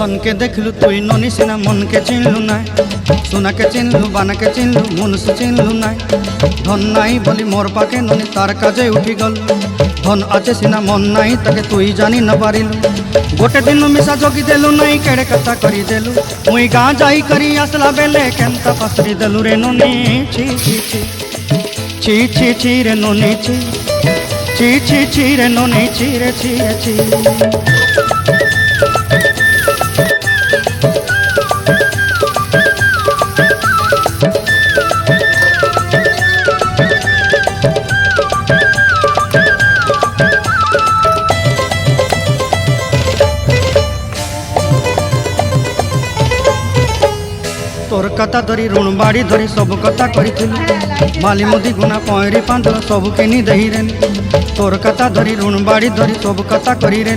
धन के देखलु तुई ननी सिना मन के चिन्हलु ना सोना के चिन्हलु बाना के चिन्हलु मनुष्य चिन्हलु ना धन नाई बोली मोर पाके ननी तार काजे उठी गल धन आचे सिना मन नाई ताके तुई जानी न पारिलु गोटे दिन मिसा जोगी देलु नाई केड़े कथा करी देलु मुई गाँ जाई करी आसला बेले केंता पासरी देलु रे ननी छी छी छी छी छी छी रे ननी छी छी छी छी रे ननी छी रे छी रे छी तोर कथा धरी ऋण बाड़ी धरी सब कथा करी माली मुदी गुना पहरी पांद सब किनी दही रे तोर कथा धरी ऋण बाड़ी धरी सब कथा करी रे।